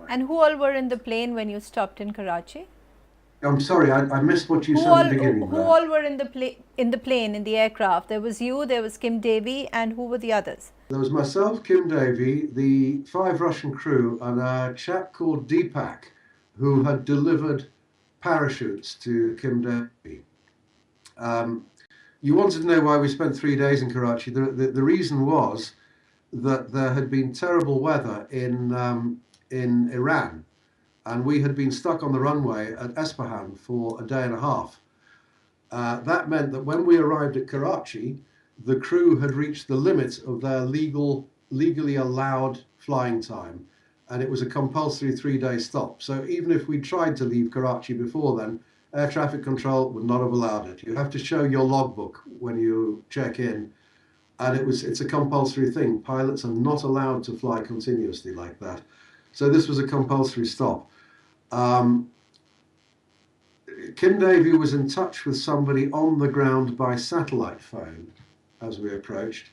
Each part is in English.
And who all were in the plane when you stopped in Karachi? I'm sorry, I missed what you said at the beginning Who there. all were in the plane, in the aircraft? There was you, there was Kim Davy, and who were the others? There was myself, Kim Davy, the 5 Russian crew, and a chap called Deepak, who had delivered parachutes to Kim Davy. You wanted to know why we spent 3 days in Karachi. The reason was that there had been terrible weather in Iran, and we had been stuck on the runway at Esfahan for a day and a half. That meant that when we arrived at Karachi, the crew had reached the limit of their legally allowed flying time, and it was a compulsory 3-day stop. So even if we tried to leave Karachi before then, air traffic control would not have allowed it. You have to show your logbook when you check in, and it's a compulsory thing. Pilots are not allowed to fly continuously like that. So this was a compulsory stop. Kim Davy was in touch with somebody on the ground by satellite phone as we approached.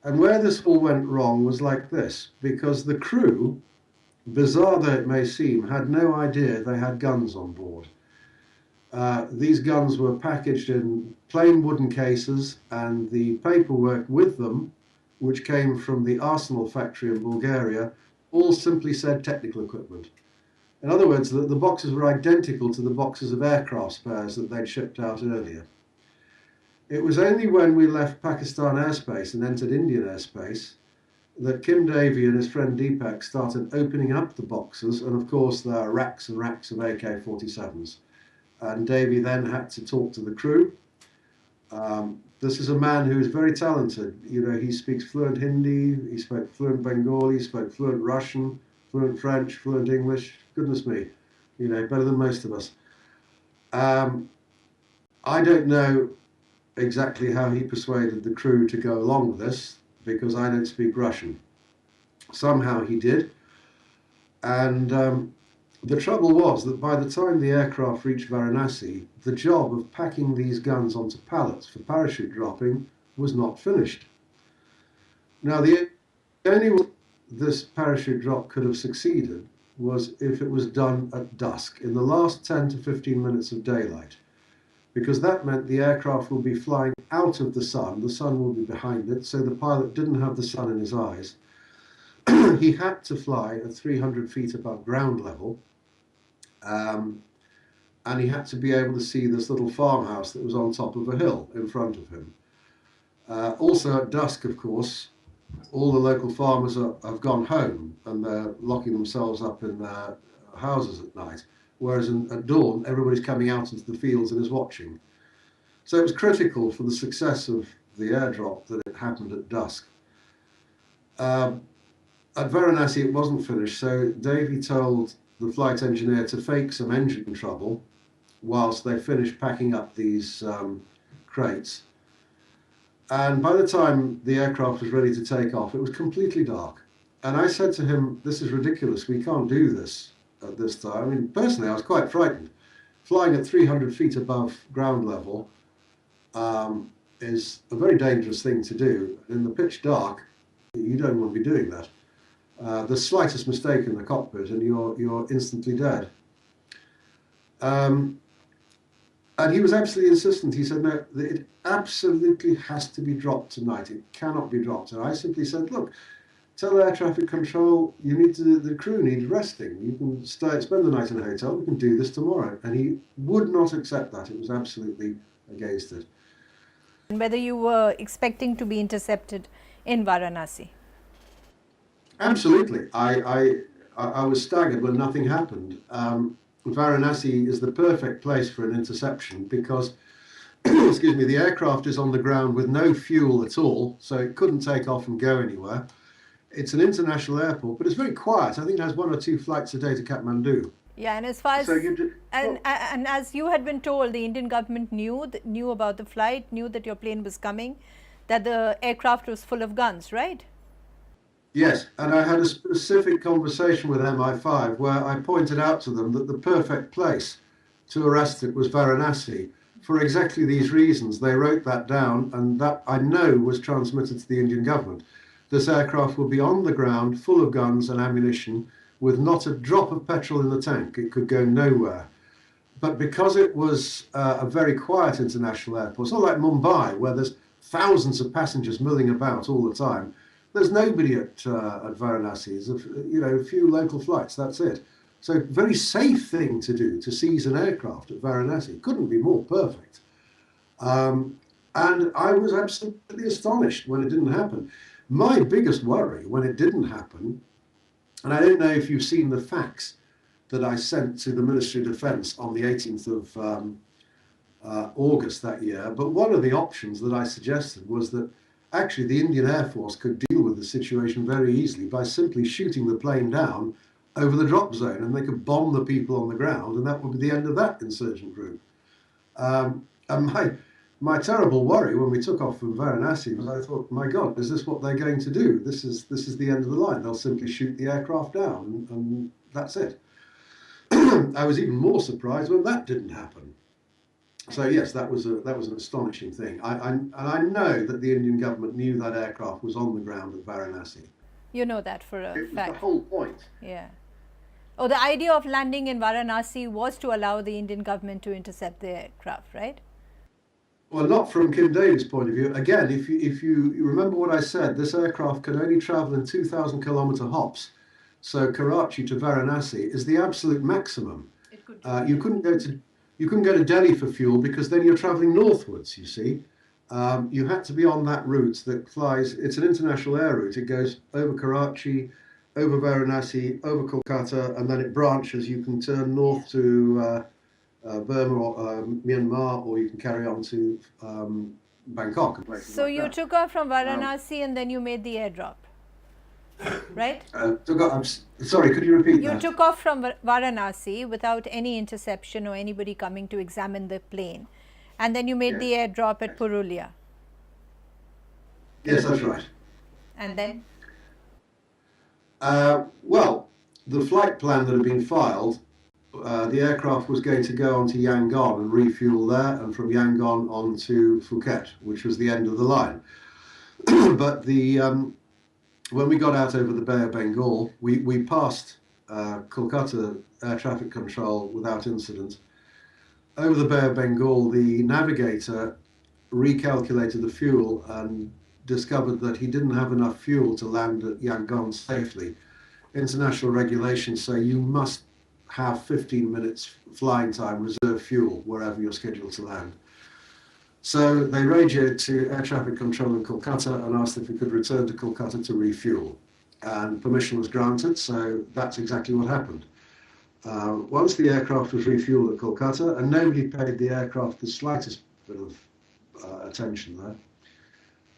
And where this all went wrong was like this, because the crew, bizarre though it may seem, had no idea they had guns on board. These guns were packaged in plain wooden cases, and the paperwork with them, which came from the arsenal factory in Bulgaria, all simply said technical equipment. In other words, the boxes were identical to the boxes of aircraft spares that they'd shipped out earlier. It was only when we left Pakistan airspace and entered Indian airspace that Kim Davy and his friend Deepak started opening up the boxes, and of course there are racks and racks of AK-47s. And Davy then had to talk to the crew. This is a man who is very talented. You know, he speaks fluent Hindi, he spoke fluent Bengali, he spoke fluent Russian, fluent French, fluent English. Goodness me, you know, better than most of us. I don't know exactly how he persuaded the crew to go along with this, because I don't speak Russian. Somehow he did. And the trouble was that by the time the aircraft reached Varanasi, the job of packing these guns onto pallets for parachute dropping was not finished. Now, the only way this parachute drop could have succeeded was if it was done at dusk, in the last 10 to 15 minutes of daylight, because that meant the aircraft would be flying out of the sun will be behind it, so the pilot didn't have the sun in his eyes. He had to fly at 300 feet above ground level, and he had to be able to see this little farmhouse that was on top of a hill in front of him. Also at dusk, of course, all the local farmers have gone home and they're locking themselves up in their houses at night, whereas at dawn everybody's coming out into the fields and is watching. So it was critical for the success of the airdrop that it happened at dusk. At Varanasi it wasn't finished, so Davy told the flight engineer to fake some engine trouble whilst they finished packing up these crates. And by the time the aircraft was ready to take off, it was completely dark. And I said to him, this is ridiculous, we can't do this at this time. I mean, personally, I was quite frightened. Flying at 300 feet above ground level is a very dangerous thing to do. In the pitch dark, you don't want to be doing that. The slightest mistake in the cockpit and you're instantly dead. And he was absolutely insistent. He said, no, it absolutely has to be dropped tonight. It cannot be dropped. And I simply said, look, tell air traffic control, the crew needs resting. You can spend the night in a hotel. We can do this tomorrow. And he would not accept that. It was absolutely against it. And whether you were expecting to be intercepted in Varanasi? Absolutely. I was staggered when nothing happened. Varanasi is the perfect place for an interception because, excuse me, the aircraft is on the ground with no fuel at all, so it couldn't take off and go anywhere. It's an international airport, but it's very quiet. I think it has 1 or 2 flights a day to Kathmandu. Yeah, and as far as and as you had been told, the Indian government knew about the flight, knew that your plane was coming, that the aircraft was full of guns, right? Yes, and I had a specific conversation with MI5 where I pointed out to them that the perfect place to arrest it was Varanasi for exactly these reasons. They wrote that down, and that I know was transmitted to the Indian government. This aircraft will be on the ground, full of guns and ammunition, with not a drop of petrol in the tank. It could go nowhere. But because it was a very quiet international airport, it's not like Mumbai, where there's thousands of passengers milling about all the time. There's nobody at Varanasi. There's a few local flights, that's it. So very safe thing to do, to seize an aircraft at Varanasi. Couldn't be more perfect. And I was absolutely astonished when it didn't happen. My biggest worry when it didn't happen, and I don't know if you've seen the fax that I sent to the Ministry of Defence on the 18th of August that year, but one of the options that I suggested was that actually the Indian Air Force could deal with the situation very easily by simply shooting the plane down over the drop zone, and they could bomb the people on the ground, and that would be the end of that insurgent group. And my terrible worry when we took off from Varanasi was, I thought, my God, is this what they're going to do? This is the end of the line. They'll simply shoot the aircraft down, and that's it. I was even more surprised when that didn't happen. So yes, that was an astonishing thing. I know that the Indian government knew that aircraft was on the ground at Varanasi. You know that for a It was fact. the whole point. Yeah. Oh, the idea of landing in Varanasi was to allow the Indian government to intercept the aircraft, right? Well, not from Kim Daly's point of view. Again, if you remember what I said, this aircraft can only travel in 2,000 kilometre hops. So Karachi to Varanasi is the absolute maximum. It could You couldn't go to Delhi for fuel because then you're travelling northwards. You see, you had to be on that route that flies. It's an international air route. It goes over Karachi, over Varanasi, over Kolkata, and then it branches. You can turn north to Burma or Myanmar, or you can carry on to Bangkok and places So like you that. took off from Varanasi and then you made the airdrop, right? Sorry, could you repeat You that? took off from Varanasi without any interception or anybody coming to examine the plane, and then you made the airdrop at Purulia. Yes, that's right. And then? Well, the flight plan that had been filed, the aircraft was going to go on to Yangon and refuel there, and from Yangon on to Phuket, which was the end of the line. But when we got out over the Bay of Bengal, we passed Kolkata air traffic control without incident. Over the Bay of Bengal, the navigator recalculated the fuel and discovered that he didn't have enough fuel to land at Yangon safely. International regulations say you must have 15 minutes flying time reserve fuel wherever you're scheduled to land. So they radioed to air traffic control in Kolkata and asked if we could return to Kolkata to refuel. And permission was granted, so that's exactly what happened. Once the aircraft was refueled at Kolkata, and nobody paid the aircraft the slightest bit of attention there,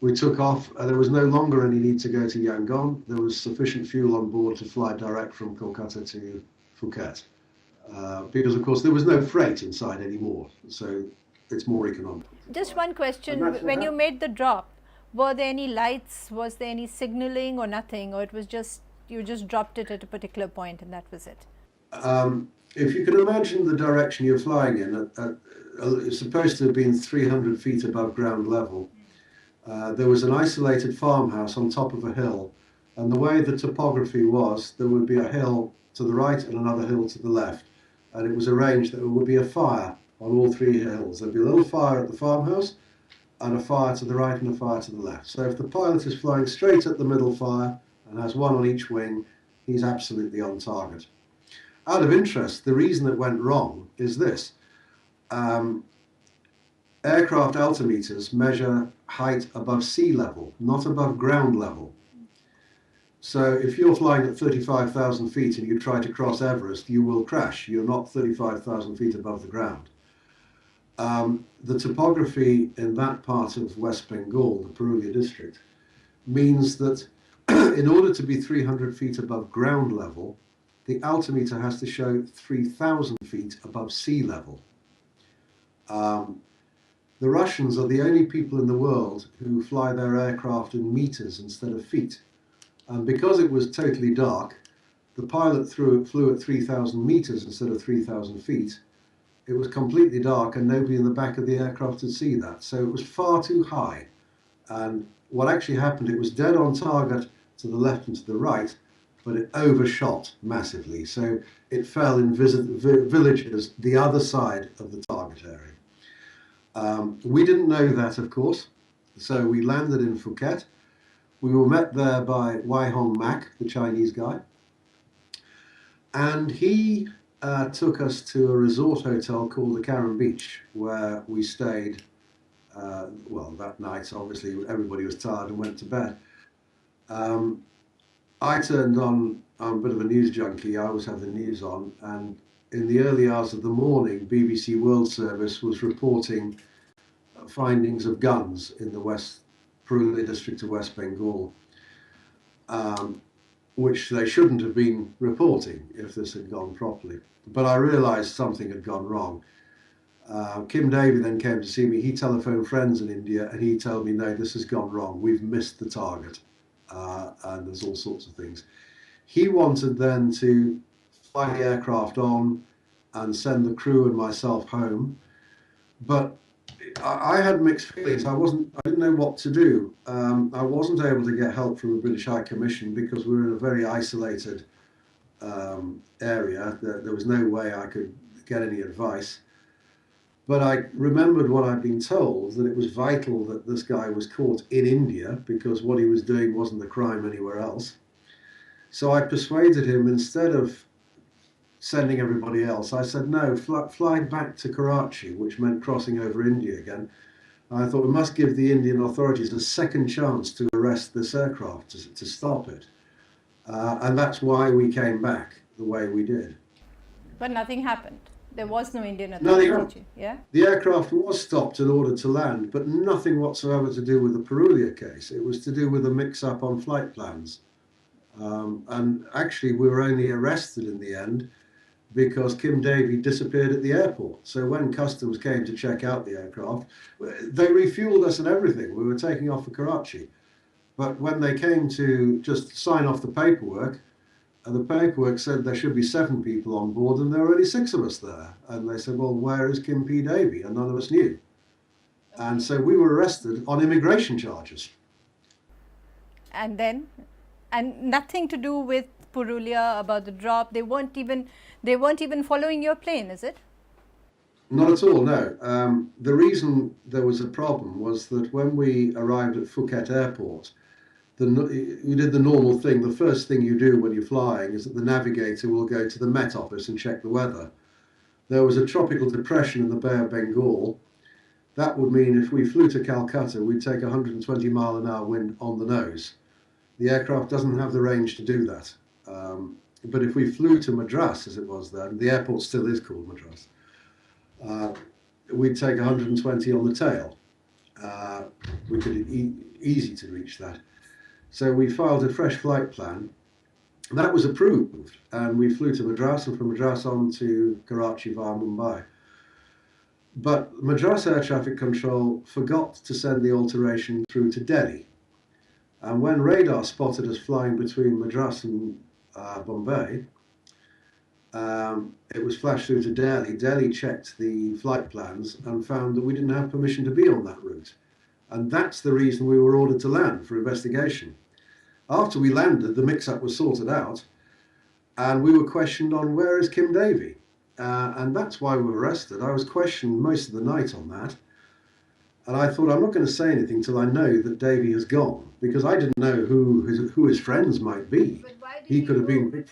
we took off. There was no longer any need to go to Yangon. There was sufficient fuel on board to fly direct from Kolkata to Phuket. Because, of course, there was no freight inside anymore, so it's more economical. Just one question. When you made the drop, were there any lights? Was there any signaling or nothing? Or it was just, you just dropped it at a particular point and that was it? If you can imagine the direction you're flying in, it's supposed to have been 300 feet above ground level. There was an isolated farmhouse on top of a hill, and the way the topography was, there would be a hill to the right and another hill to the left, and it was arranged that there would be a fire on all three hills. There'd be a little fire at the farmhouse, and a fire to the right and a fire to the left. So if the pilot is flying straight at the middle fire and has one on each wing, he's absolutely on target. Out of interest, the reason it went wrong is this. Aircraft altimeters measure height above sea level, not above ground level. So if you're flying at 35,000 feet and you try to cross Everest, you will crash. You're not 35,000 feet above the ground. The topography in that part of West Bengal, the Purulia district, means that in order to be 300 feet above ground level, the altimeter has to show 3,000 feet above sea level. The Russians are the only people in the world who fly their aircraft in meters instead of feet. And because it was totally dark, the pilot flew at 3,000 meters instead of 3,000 feet. It was completely dark and nobody in the back of the aircraft could see that. So it was far too high. And what actually happened, it was dead on target to the left and to the right, but it overshot massively. So it fell in villages the other side of the target area. We didn't know that, of course, so we landed in Phuket. We were met there by Wai Hong Mak, the Chinese guy, and he took us to a resort hotel called the Karen Beach, where we stayed. Well, that night, obviously, everybody was tired and went to bed. I turned on, I'm a bit of a news junkie, I always have the news on, and in the early hours of the morning, BBC World Service was reporting findings of guns in the West Purulia district of West Bengal, which they shouldn't have been reporting if this had gone properly. But I realised something had gone wrong. Kim Davey then came to see me. He telephoned friends in India and he told me, no, this has gone wrong. We've missed the target. And there's all sorts of things. He wanted then to fly the aircraft on and send the crew and myself home. But I had mixed feelings. I didn't know what to do. I wasn't able to get help from the British High Commission because we were in a very isolated area. There was no way I could get any advice. But I remembered what I'd been told, that it was vital that this guy was caught in India because what he was doing wasn't a crime anywhere else. So I persuaded him, instead of sending everybody else, I said, no, fly back to Karachi, which meant crossing over India again. And I thought we must give the Indian authorities a second chance to arrest this aircraft, to stop it. And that's why we came back the way we did. But nothing happened. There was no Indian authority. Yeah? The aircraft was stopped in order to land, but nothing whatsoever to do with the Purulia case. It was to do with a mix-up on flight plans. And actually, we were only arrested in the end because Kim Davey disappeared at the airport. So when customs came to check out the aircraft, they refueled us and everything. We were taking off for Karachi. But when they came to just sign off the paperwork said there should be 7 people on board, and there were only 6 of us there. And they said, well, where is Kim P. Davey? And none of us knew. And so we were arrested on immigration charges. And then, and nothing to do with Purulia, about the drop. They weren't even following your plane, is it? Not at all, no. The reason there was a problem was that when we arrived at Phuket Airport, you did the normal thing. The first thing you do when you're flying is that the navigator will go to the Met Office and check the weather. There was a tropical depression in the Bay of Bengal. That would mean if we flew to Calcutta, we'd take 120 mile an hour wind on the nose. The aircraft doesn't have the range to do that. But if we flew to Madras, as it was then, the airport still is called Madras, we'd take 120 on the tail. We could easy to reach that. So we filed a fresh flight plan. That was approved, and we flew to Madras, and from Madras on to Karachi via Mumbai. But Madras Air Traffic Control forgot to send the alteration through to Delhi. And when radar spotted us flying between Madras and Bombay, it was flashed through to Delhi. Delhi checked the flight plans and found that we didn't have permission to be on that route. And that's the reason we were ordered to land for investigation. After we landed, the mix-up was sorted out, and we were questioned on where is Kim Davey. And that's why we were arrested. I was questioned most of the night on that. And I thought, I'm not going to say anything till I know that Davey has gone, because I didn't know who his friends might be. But why did He could have been